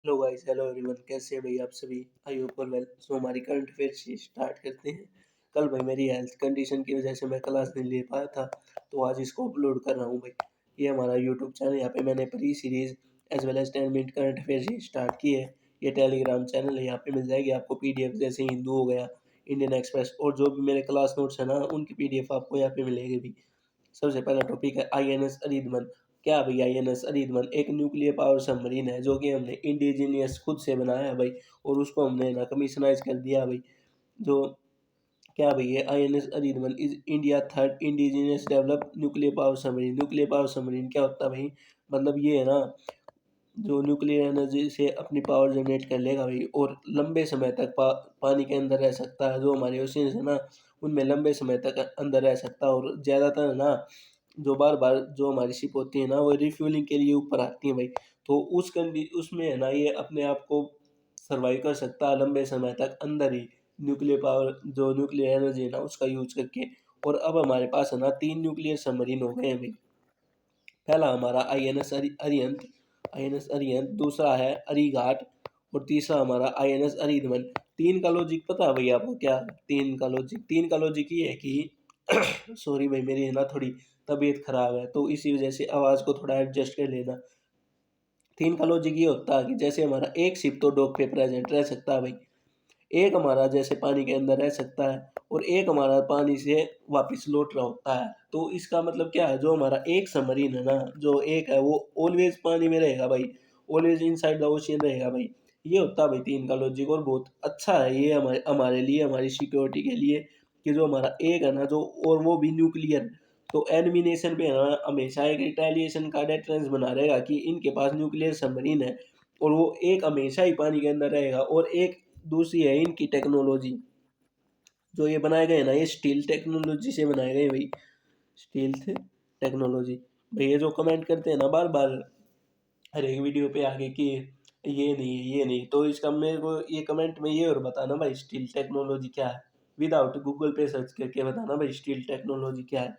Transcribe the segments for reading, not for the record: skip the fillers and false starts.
Hello guys, hello everyone, कैसे हैं भाई आप सभी। I hope all well. So हमारी करंट अफेयर से स्टार्ट करते हैं। कल भाई मेरी हेल्थ कंडीशन की वजह से मैं क्लास नहीं ले पाया था, तो आज इसको अपलोड कर रहा हूँ भाई। ये हमारा यूट्यूब चैनल, यहाँ पे मैंने pre series as well as 10 minute current affair से स्टार्ट की है। ये टेलीग्राम चैनल है, यहाँ पे मिल जाएगी आपको पीडीएफ, जैसे हिंदू हो गया, इंडियन एक्सप्रेस, और जो भी मेरे क्लास नोट्स है ना, उनकी पीडीएफ आपको यहाँ पे मिलेगी भी। सबसे पहला टॉपिक है आईएनएस अरिधमन। क्या भाई, आईएनएस अरिधमन एक न्यूक्लियर पावर सबमरीन है जो कि हमने इंडिजीनियस खुद से बनाया है भाई, और उसको हमने ना कमिशनाइज कर दिया भाई। जो क्या भाई, ये INS Aridhaman is India third indigenous develop nuclear power submarine. Nuclear power submarine क्या होता है भाई, मतलब ये है ना, जो न्यूक्लियर एनर्जी से अपनी पावर जनरेट कर लेगा भाई, और लंबे समय तक पानी के अंदर रह सकता है। जो हमारे ओशियंस है ना, उनमें लंबे समय तक अंदर रह सकता है। और ज़्यादातर है ना, जो बार बार जो हमारी शिप होती है ना, वो रिफ्यूलिंग के लिए ऊपर आती है भाई। तो उसमें है ना, ये अपने आप को सर्वाइव कर सकता है लंबे समय तक अंदर ही, न्यूक्लियर पावर जो न्यूक्लियर एनर्जी है ना, उसका यूज करके। और अब हमारे पास है ना 3 न्यूक्लियर सबमरीन हो गए हैं भाई। पहला हमारा अरिहंत, आईएनएस अरिहंत, दूसरा है अरीघाट, और तीसरा हमारा आईएनएस अरिधमन। तीन का लॉजिक पता है भैया आपको क्या? तीन का लॉजिक ये है कि सॉरी भाई, मेरी है ना थोड़ी तबीयत खराब है, तो इसी वजह से आवाज़ को थोड़ा एडजस्ट कर लेना। तीन का लॉजिक ये होता है कि जैसे हमारा एक शिप तो डॉक पे प्रेजेंट रह सकता है भाई, एक हमारा जैसे पानी के अंदर रह सकता है, और एक हमारा पानी से वापस लौट रहा होता है। तो इसका मतलब क्या है, जो हमारा एक सबमरीन है ना, जो एक है, वो ऑलवेज पानी में रहेगा भाई, ऑलवेज इनसाइड द ओशियन रहेगा भाई। ये होता है भाई तीन का लॉजिक, और बहुत अच्छा है ये हमारे हमारे लिए, हमारी सिक्योरिटी के लिए, कि जो हमारा एक है ना, जो और वो भी न्यूक्लियर, तो एनिमी नेशन पे है ना हमेशा एक रिटेलिएशन का डेटरेंस बना रहेगा कि इनके पास न्यूक्लियर सबमरीन है। और वो एक हमेशा ही पानी के अंदर रहेगा। और एक दूसरी है इनकी टेक्नोलॉजी, जो ये बनाए गए हैं ना, ये स्टील टेक्नोलॉजी से बनाए गए हैं भाई, स्टील से टेक्नोलॉजी। भाई ये जो कमेंट करते हैं ना बार बार हर एक वीडियो पे आगे कि ये नहीं है, ये नहीं, तो इसका मेरे को ये कमेंट में ये और बताना भाई, स्टील टेक्नोलॉजी क्या है। विदाउट गूगल पे सर्च करके बताना भाई, स्टील टेक्नोलॉजी क्या है।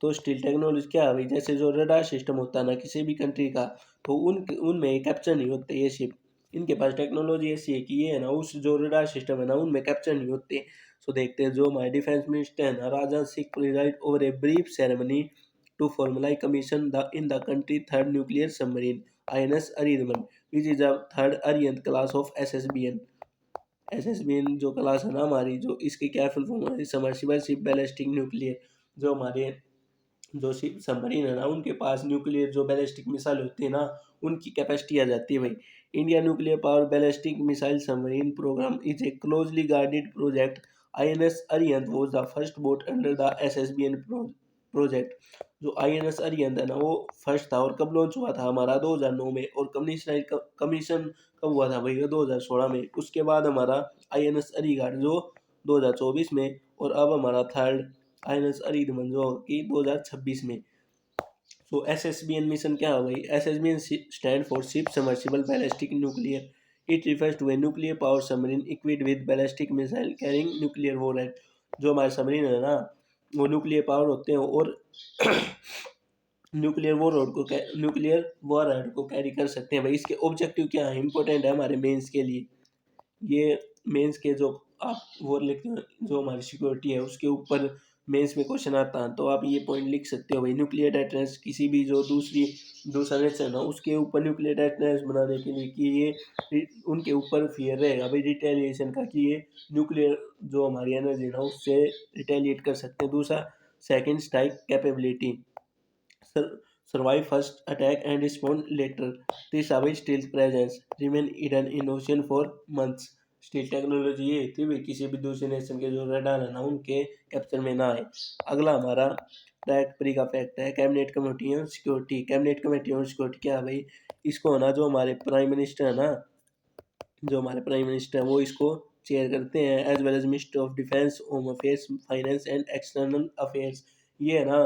तो स्टील टेक्नोलॉजी क्या है भाई, जैसे जो रडार सिस्टम होता है ना किसी भी कंट्री का, तो उनमें कैप्चर नहीं होते ये शिप। इनके पास टेक्नोलॉजी ऐसी है कि ये है ना, उस जो रडार सिस्टम है ना, उनमें कैप्चर नहीं होते। सो देखते हैं, जो हमारे डिफेंस मिनिस्टर है ना, Rajnath Singh presided over a brief ceremony to formally commission the in the country third nuclear submarine INS Aridaman, which is the third Aryan class of SSBN। SSBN जो क्लास है ना हमारी, जो इसकी क्या फुल फॉर्म है, सबमर्सिबल शिप बैलिस्टिक न्यूक्लियर। जो हमारे जो शिप सबमरीन है ना, उनके पास न्यूक्लियर जो बैलिस्टिक मिसाइल होती है ना, उनकी कैपेसिटी आ जाती है भाई। India nuclear power ballistic missile submarine programme is a closely guarded project. INS Arihant was the first boat under the SSBN project. जो आईएनएस अरिहंत है ना, वो फर्स्ट था। और कब लॉन्च हुआ था हमारा? 2009 में। और कमीशन कब हुआ था भाई? 2016 में। उसके बाद हमारा आईएनएस अरीघाट जो 2024 में। और अब हमारा थर्ड आईएनएस अरिधमन जो कि 2026 में। तो एसएसबीएन मिशन क्या है भाई? SSBN stand for ship submersible ballistic nuclear. It refers to a nuclear power submarine equipped with ballistic missile carrying nuclear warhead. जो हमारे सबमरीन है ना, वो न्यूक्लियर पावर होते हैं, और न्यूक्लियर वॉरहेड को कैरी कर सकते हैं भाई। इसके ऑब्जेक्टिव क्या है, इंपॉर्टेंट है हमारे मेंस के लिए। ये मेंस के जो आप वो लिखते हैं, जो हमारी सिक्योरिटी है उसके ऊपर मेंस में क्वेश्चन आता है, तो आप ये पॉइंट लिख सकते हो भाई। न्यूक्लियर डेटरेंस, किसी भी जो दूसरा नेशन है ना, उसके ऊपर न्यूक्लियर डेटरेंस बनाने के लिए, कि ये उनके ऊपर फियर रहेगा भाई रिटेलिएशन का, कि ये न्यूक्लियर जो हमारी एनर्जी है ना, उससे रिटेलिएट कर सकते हैं। दूसरा, second strike capability, survive first attack and respond later. This savage stealth presence remain hidden in ocean for months. Steel technology ये थी भाई, किसी भी दूसरे नेशन के जो रडार है ना, उनके कैप्चर में ना आए। अगला हमारा फैक्ट प्री का फैक्ट है cabinet committee on security. Cabinet committee on security क्या है भाई? इसको है ना, जो हमारे प्राइम मिनिस्टर है ना, जो हमारे प्राइम मिनिस्टर है वो इसको चेयर करते हैं, as well as minister of defence, home affairs, finance and external affairs. ये है ना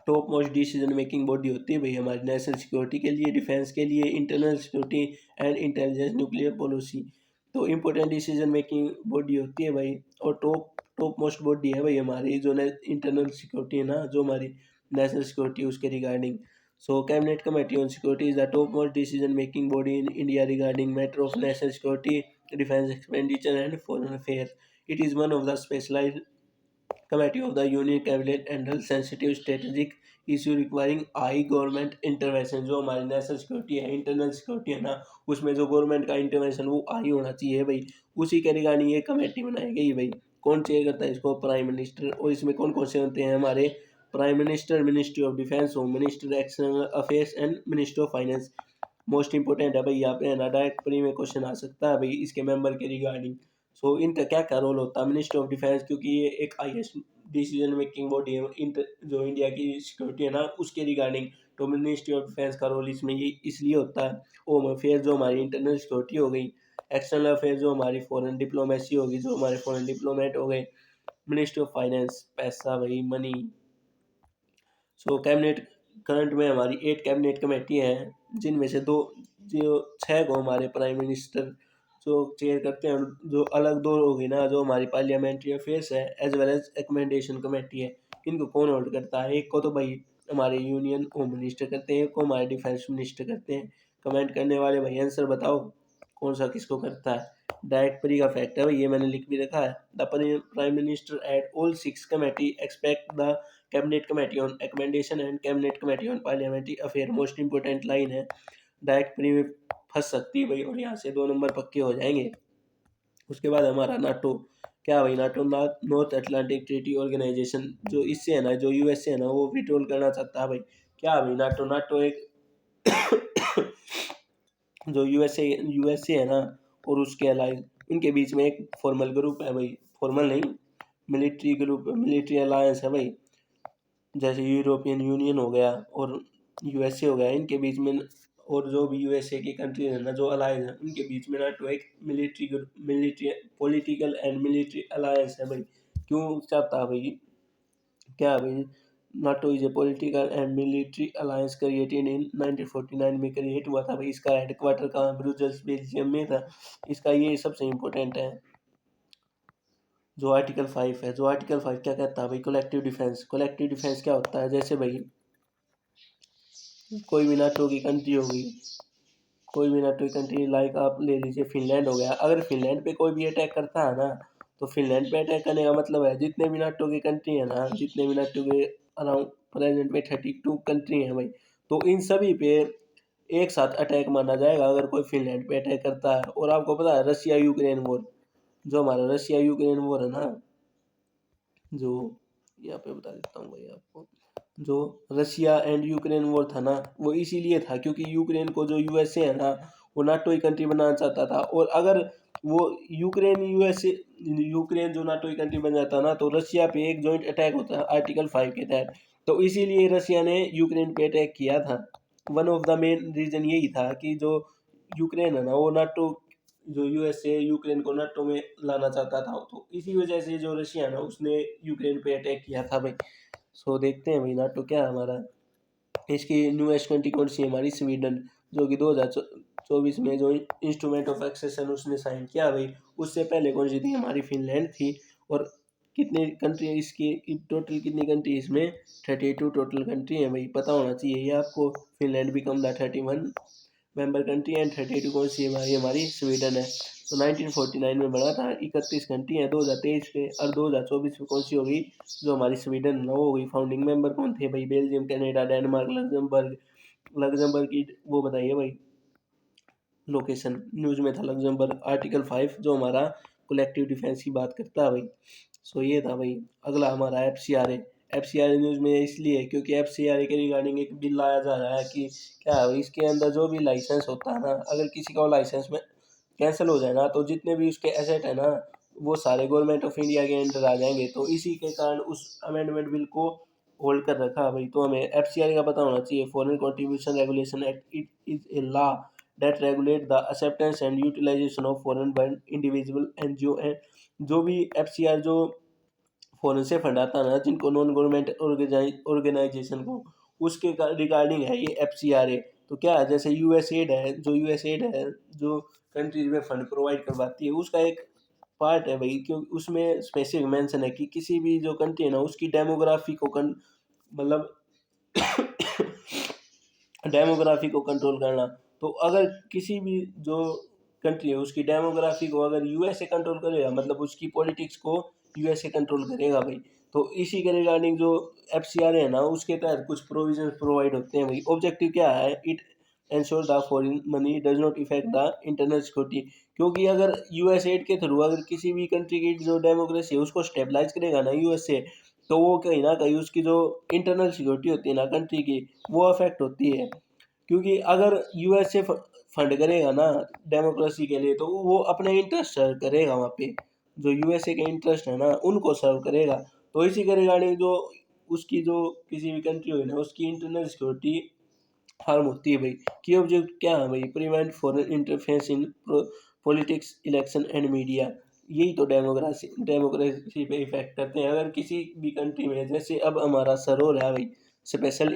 top most decision making body होती है भाई हमारी नेशनल सिक्योरिटी के लिए, डिफेंस के लिए, internal security and intelligence, nuclear policy. तो इंपॉर्टेंट डिसीजन मेकिंग बॉडी होती है भाई। और टॉप मोस्ट बॉडी है भाई हमारी, जो इंटरनल सिक्योरिटी है ना, जो हमारी नेशनल सिक्योरिटी उसके regarding. So Cabinet Committee on Security is the topmost decision-making body in India regarding matter of national security, defense expenditure and foreign affairs. It is one of the specialized committee of the Union Cabinet handles sensitive strategic issue requiring high government intervention. जो हमारी national security है, internal security है ना, उसमें जो government का intervention वो high होना चाहिए भाई। उसी के रिगार्डिंग ये कमेटी बनाई गई भाई। कौन चेयर करता है इसको? Prime minister. और इसमें कौन कौन से होते हैं हमारे? Prime minister, ministry of defence, home minister, external affairs and minister of finance. Most important है भाई, यहाँ पे है ना डायरेक्ट प्री में क्वेश्चन आ सकता है भाई इसके मेंबर के रिगार्डिंग। सो इनका क्या क्या रोल होता है? मिनिस्टर ऑफ डिफेंस, क्योंकि ये एक हाईएस्ट डिसीजन मेकिंग बॉडी है जो इंडिया की सिक्योरिटी है ना उसके रिगार्डिंग। तो मिनिस्ट्री ऑफ डिफेंस का रोल इसमें ये इसलिए होता है। होम अफेयर जो हमारी इंटरनल सिक्योरिटी हो गई, एक्सटर्नल अफेयर जो हमारी फॉरेन डिप्लोमेसी होगी, जो हमारे फॉरेन डिप्लोमेट हो गए, मिनिस्ट्री ऑफ फाइनेंस पैसा भाई मनी। सो कैबिनेट करंट में हमारी 8 कैबिनेट कमेटी हैं, जिनमें से दो जो 6 को हमारे प्राइम मिनिस्टर जो चेयर करते हैं। जो अलग दो होगी ना, जो हमारी पार्लियामेंट्री अफेयर्स है एज वेल एज एकमेंडेशन कमेटी है, इनको कौन होल्ड करता है? एक को तो भाई हमारे यूनियन होम मिनिस्टर करते हैं, एक को हमारे डिफेंस मिनिस्टर करते हैं। कमेंट करने वाले भाई आंसर बताओ कौन सा किसको करता है? डायरेक्ट परी का फैक्ट है भाई, ये मैंने लिख भी रखा है। The prime minister at all 6 committee expect the cabinet committee on accommodation and cabinet committee on parliamentary affair. Most important line है, डायरेक्ट प्री में फंस सकती है भाई, और यहाँ से 2 नंबर पक्के हो जाएंगे। उसके बाद हमारा नाटो। क्या भाई? NATO North Atlantic Treaty Organization, जो इससे है ना, जो यूएसए है ना वो विड्रॉल करना चाहता है भाई। क्या भाई? नाटो नाटो एक जो यूएसए है ना और उसके अलाइज, इनके बीच में एक फॉर्मल ग्रुप है भाई, फॉर्मल नहीं, मिलिट्री ग्रुप, मिलिट्री अलायंस है भाई। जैसे यूरोपियन यूनियन हो गया और यूएसए हो गया, इनके बीच में। और जो भी यूएसए की कंट्री है ना, जो अलायंस है, उनके बीच में नाटो एक military political and military alliance है भाई। क्यों चाहता है भाई? क्या भाई? NATO is a political and military alliance created in 1949 में क्रिएट हुआ था भाई। इसका हेडक्वार्टर कहाँ? ब्रुसेल्स बेल्जियम में था। इसका ये सबसे इम्पोर्टेंट है। जो आर्टिकल 5 है, जो आर्टिकल 5 क्या कहता है भाई? Collective defence. कलेक्टिव डिफेंस क्या होता है? जैसे भाई कोई भी नाटो की कंट्री होगी, कोई भी नाटो की कंट्री, लाइक आप ले लीजिए फिनलैंड हो गया। अगर फिनलैंड पे कोई भी अटैक करता है ना, तो फिनलैंड पे अटैक करने का मतलब है जितने भी नाटो की कंट्री है ना, जितने भी नाटो के अराउंड प्रेजेंट में 32 कंट्री हैं भाई, तो इन सभी पे एक साथ अटैक माना जाएगा अगर कोई फिनलैंड पे अटैक करता है। और आपको पता है रशिया यूक्रेन वॉर, जो हमारा रशिया यूक्रेन वॉर है ना, जो यहाँ पे बता देता हूँ भाई आपको, जो रशिया एंड यूक्रेन वॉर था ना, वो इसीलिए था क्योंकि यूक्रेन को जो यूएसए है ना वो नाटो की कंट्री बनाना चाहता था। और अगर वो यूक्रेन जो नाटो की कंट्री बन जाता ना, तो रशिया पे एक जॉइंट अटैक होता है आर्टिकल 5 के तहत। तो इसीलिए रशिया ने यूक्रेन पे अटैक किया था। One of the main reason यही था कि जो यूक्रेन है ना वो नाटो, जो यूएसए यूक्रेन को नाटो में लाना चाहता था, तो इसी वजह से जो रशिया है ना उसने यूक्रेन पे अटैक किया था भाई। सो देखते हैं भाई नाटो क्या है हमारा। इसकी न्यूएस्ट कंट्री कौन सी है? हमारी स्वीडन, जो कि 2024 में जो इंस्ट्रूमेंट ऑफ एक्सेशन उसने साइन किया भाई। उससे पहले कौन सी थी? हमारी फिनलैंड थी। और कितने कंट्री इसकी, टोटल कितनी कंट्री इसमें? 32 टोटल कंट्री है भाई, पता होना चाहिए ये आपको। Finland become the 31 member country and 32 कौन सी है भाई? हमारी स्वीडन है। तो 1949 में बना था, 31 कंट्री है 2023 पे, और 2024 में कौन सी होगी? जो हमारी स्वीडन है वो होगी। फाउंडिंग मेंबर कौन थे भाई? Belgium, Canada, Denmark, Luxembourg. Luxembourg की वो बताइए भाई लोकेशन, न्यूज में था लग्जमबर्ग। आर्टिकल 5 जो हमारा कलेक्टिव डिफेंस की बात करता है भाई। सो ये था भाई। अगला हमारा एफसीआरए। एफसीआरए न्यूज में इसलिए है क्योंकि एफसीआरए के रिगार्डिंग एक बिल लाया जा रहा है कि क्या है भाई, इसके अंदर जो भी लाइसेंस होता है ना, अगर किसी का लाइसेंस में कैंसिल हो जाए ना, तो जितने भी उसके एसेट है ना वो सारे गवर्नमेंट ऑफ इंडिया के अंडर आ जाएंगे। तो इसी के कारण उस अमेंडमेंट बिल को होल्ड कर रखा है भाई। तो हमें एफसीआरए का पता होना चाहिए। Foreign contribution regulation act, it is a law that regulate the acceptance and utilization of foreign by individual NGO and जो भी एफसीआर जो फॉरेन से फंड आता है ना, जिनको नॉन गवर्नमेंट ऑर्गेनाइजेशन को, उसके रिगार्डिंग है ये एफसीआरए। तो क्या है, जैसे यूएसएड है, जो यूएसएड है जो कंट्रीज में फंड प्रोवाइड करवाती है, उसका एक पार्ट है भाई। क्योंकि उसमें स्पेसिफिक मेंशन है कि किसी भी जो कंट्री है ना उसकी डेमोग्राफी को मतलब डेमोग्राफी को कंट्रोल करना। तो अगर किसी भी जो कंट्री है उसकी डेमोग्राफी को अगर यूएसए कंट्रोल करेगा, मतलब उसकी पॉलिटिक्स को यूएसए कंट्रोल करेगा भाई। तो इसी के रिगार्डिंग जो एफसीआर है ना, उसके तहत कुछ प्रोविजन प्रोवाइड होते हैं भाई। ऑब्जेक्टिव क्या है? It ensure the foreign money does not effect the internal security. क्योंकि अगर यूएस एड के थ्रू अगर किसी भी कंट्री की जो डेमोक्रेसी है उसको स्टेबलाइज करेगा ना यूएसए, तो वो कहीं ना कहीं उसकी जो इंटरनल सिक्योरिटी होती है ना कंट्री की, वो अफेक्ट होती है। क्योंकि अगर यूएसए फंड करेगा ना डेमोक्रेसी के लिए, तो वो अपने इंटरेस्ट सर्व करेगा वहाँ पे, जो यूएसए के इंटरेस्ट है ना उनको सर्व करेगा। तो इसी के रिगार्डिंग जो उसकी जो किसी भी कंट्री हुई ना उसकी इंटरनल सिक्योरिटी हार्म होती है भाई। की ऑब्जेक्ट क्या है भाई? Prevent foreign interference in politics, election and media. यही तो डेमोक्रेसी डेमोक्रेसी पे इफेक्ट करते हैं। अगर किसी भी कंट्री में, जैसे अब हमारा सर हो रहा है भाई, स्पेशल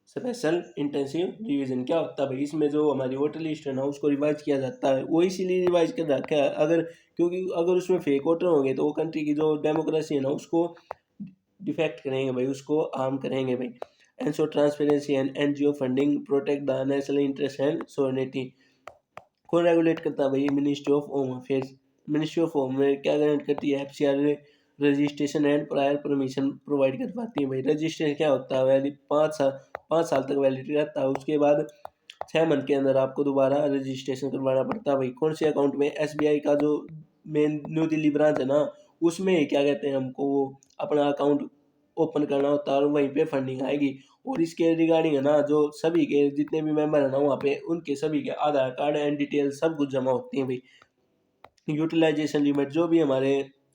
स्पेशल इंटेंसिव रिवीजन, क्या होता है भाई? इसमें जो हमारी वोटर लिस्ट है ना उसको रिवाइज किया जाता है। वो इसीलिए रिवाइज कर रखा है, अगर क्योंकि अगर उसमें फेक वोटर होंगे तो वो कंट्री की जो डेमोक्रेसी है ना उसको डिफेक्ट करेंगे भाई, उसको हार्म करेंगे भाई। And so transparency and NGO funding protect the national interest and sovereignty. कौन रेगुलेट करता है भाई? Ministry of home affairs. Ministry of home में क्या गारंट करती है? FCR registration and prior permission provide कर पाती है भाई। रजिस्ट्रेशन क्या होता है? वैलिड 5 साल, 5 साल तक वैलिडिटी रहता है। उसके बाद 6 मंथ के अंदर आपको दोबारा रजिस्ट्रेशन करवाना पड़ता है भाई। कौन से अकाउंट में? एसबीआई का जो मेन न्यू दिल्ली ब्रांच है ना, उसमें क्या कहते हैं, हमको वो अपना अकाउंट ओपन करना होता है और वहीं पे फंडिंग आएगी। और इसके रिगार्डिंग है ना जो सभी के जितने भी मेंबर है ना वहाँ पे उनके सभी के आधार कार्ड एंड डिटेल सब कुछ जमा होती हैं भाई। यूटिलाइजेशन लिमिट जो भी हमारे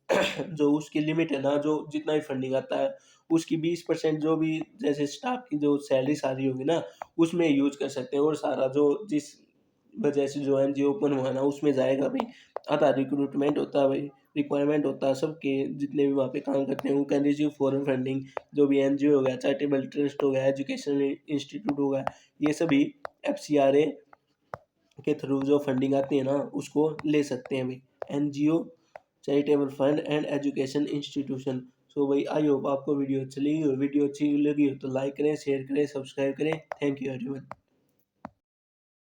जो उसकी लिमिट है ना, जो जितना भी फंडिंग आता है उसकी 20% जो भी जैसे स्टाफ की जो सैलरी सारी होगी ना उसमें यूज कर सकते हैं। और सारा जो जिस वजह से जो एनजीओ ओपन हुआ है ना उसमें जाएगा भाई। आधा रिक्रूटमेंट होता है भाई, रिक्वायरमेंट होता है सबके जितने भी वहाँ पे काम करते हैं। वो कैन रिसीव फॉरेन फंडिंग। जो भी एनजीओ हो गया, चैरिटेबल ट्रस्ट हो गया, एजुकेशनल इंस्टीट्यूट हो गया, ये सभी एफसीआरए के थ्रू जो फंडिंग आती है ना उसको ले सकते हैं भाई। NGO, charitable fund and education institution. So भाई आई होप आपको वीडियो अच्छी लगी हो। वीडियो अच्छी लगी हो तो लाइक करें, शेयर करें, सब्सक्राइब करें। Thank you everyone.